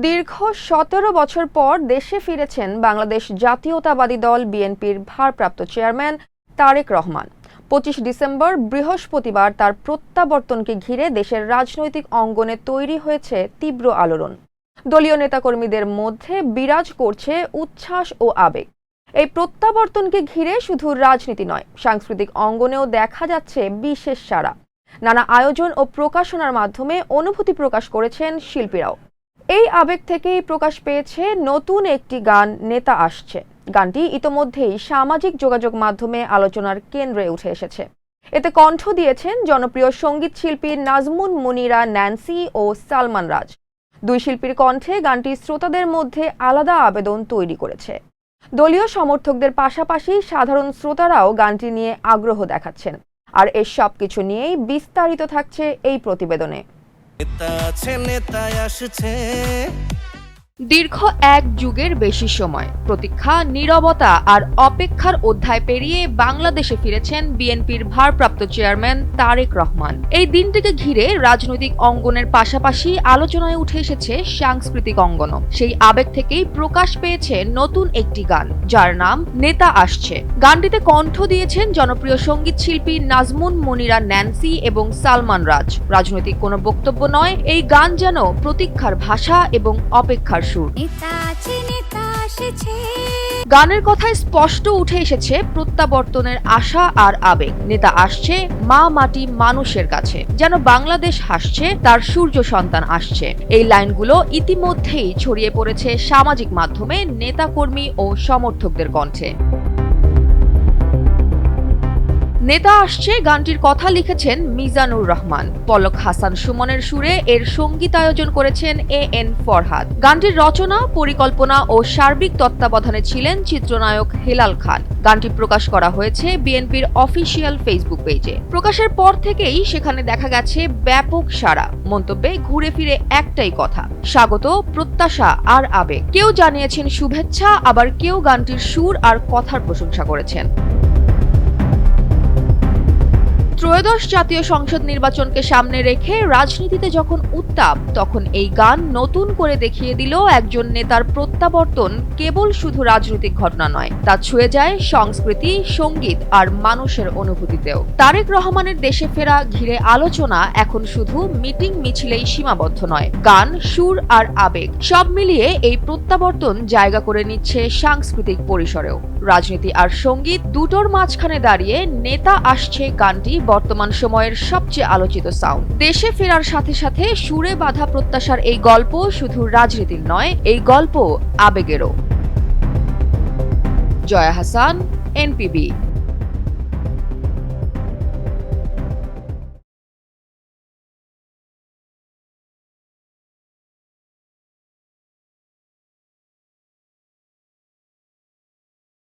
দীর্ঘ ১৭ বছর পর দেশে ফিরেছেন বাংলাদেশ জাতীয়তাবাদী দল বিএনপির ভারপ্রাপ্ত চেয়ারম্যান তারেক রহমান। ২৫ ডিসেম্বর বৃহস্পতিবার তার প্রত্যাবর্তনকে ঘিরে দেশের রাজনৈতিক অঙ্গনে তৈরি হয়েছে তীব্র আলোড়ন। দলীয় নেতাকর্মীদের মধ্যে বিরাজ করছে উচ্ছ্বাস ও আবেগ। এই প্রত্যাবর্তনকে ঘিরে শুধু রাজনীতি নয়, সাংস্কৃতিক অঙ্গনেও দেখা যাচ্ছে বিশেষ সাড়া। নানা আয়োজন ও প্রকাশনার মাধ্যমে অনুভূতি প্রকাশ করেছেন শিল্পীরাও। এই আবেগ থেকেই প্রকাশ পেয়েছে নতুন একটি গান নেতা আসছে। গানটি ইতোমধ্যেই সামাজিক যোগাযোগ মাধ্যমে আলোচনার কেন্দ্রে উঠে এসেছে। এতে কণ্ঠ দিয়েছেন জনপ্রিয় সঙ্গীত শিল্পী নাজমুন মুনিরা ন্যান্সি ও সালমান রাজ। দুই শিল্পীর কণ্ঠে গানটি শ্রোতাদের মধ্যে আলাদা আবেদন তৈরি করেছে। দলীয় সমর্থকদের পাশাপাশি সাধারণ শ্রোতারাও গানটি নিয়ে আগ্রহ দেখাচ্ছেন। আর এর সবকিছু নিয়েই বিস্তারিত থাকছে এই প্রতিবেদনে। দীর্ঘ এক যুগের বেশি সময় প্রতীক্ষা, নীরবতা আর অপেক্ষার অধ্যায় পেরিয়ে বাংলাদেশে ফিরেছেন বিএনপির ভারপ্রাপ্ত চেয়ারম্যান তারেক রহমান। এই দিনটিকে ঘিরে রাজনৈতিক অঙ্গনের পাশাপাশি আলোচনায় উঠে এসেছে সাংস্কৃতিক অঙ্গনও। সেই আবেগ থেকেই প্রকাশ পেয়েছে নতুন একটি গান, যার নাম নেতা আসছে। গানটিতে কণ্ঠ দিয়েছেন জনপ্রিয় সঙ্গীত শিল্পী নাজমুন মুনিরা ন্যান্সি এবং সালমান রাজ। রাজনৈতিক কোনো বক্তব্য নয়, এই গান যেন প্রতীক্ষার ভাষা এবং অপেক্ষার সুর। গানের কথায় স্পষ্ট উঠে এসেছে প্রত্যাবর্তনের আশা আর আবেগ। নেতা আসছে মা মাটি মানুষের কাছে, যেন বাংলাদেশ হাসছে, তার সূর্য সন্তান আসছে। এই লাইনগুলো ইতিমধ্যেই ছড়িয়ে পড়েছে সামাজিক মাধ্যমে নেতাকর্মী ও সমর্থকদের কণ্ঠে। নেতা আসছে গানটির কথা লিখেছেন মিজানুর রহমান। পলক হাসান সুমনের সুরে এর সঙ্গীতায়োজন করেছেন AN ফরহাদ। গানটির রচনা, পরিকল্পনা ও সার্বিক তত্ত্বাবধানে ছিলেন চিত্রনায়ক হেলাল খান। গানটি প্রকাশ করা হয়েছে বিএনপির অফিসিয়াল ফেসবুক পেজে। প্রকাশের পর থেকেই সেখানে দেখা গেছে ব্যাপক সাড়া। মন্তব্যে ঘুরে ফিরে একটাই কথা, স্বাগত, প্রত্যাশা আর আবেগ। কেউ জানিয়েছেন শুভেচ্ছা, আবার কেউ গানটির সুর আর কথার প্রশংসা করেছেন। ত্রয়োদশ জাতীয় সংসদ নির্বাচনকে সামনে রেখে রাজনীতিতে যখন উত্তাপ, তখন এই গান নতুন করে দেখিয়ে দিল একজন নেতার প্রত্যাবর্তন কেবল শুধু রাজনৈতিক ঘটনা নয়, তা ছুঁয়ে যায় সংস্কৃতি, সঙ্গীত আর মানুষের অনুভূতিতেও। তারেক রহমানের দেশে ফেরা ঘিরে আলোচনা এখন শুধু মিটিং মিছিলেই সীমাবদ্ধ নয়। গান, সুর আর আবেগ সব মিলিয়ে এই প্রত্যাবর্তন জায়গা করে নিচ্ছে সাংস্কৃতিক পরিসরেও। রাজনীতি আর সঙ্গীত দুটোর মাঝখানে দাঁড়িয়ে নেতা আসছে গানটি বর্তমান সময়ের সবচেয়ে আলোচিত সাউন্ড। দেশে ফেরার সাথে সাথে সুরে বাঁধা প্রত্যাশার এই গল্প শুধু রাজনীতির নয়, এই গল্প আবেগেরও। জয়া হাসান, NPB।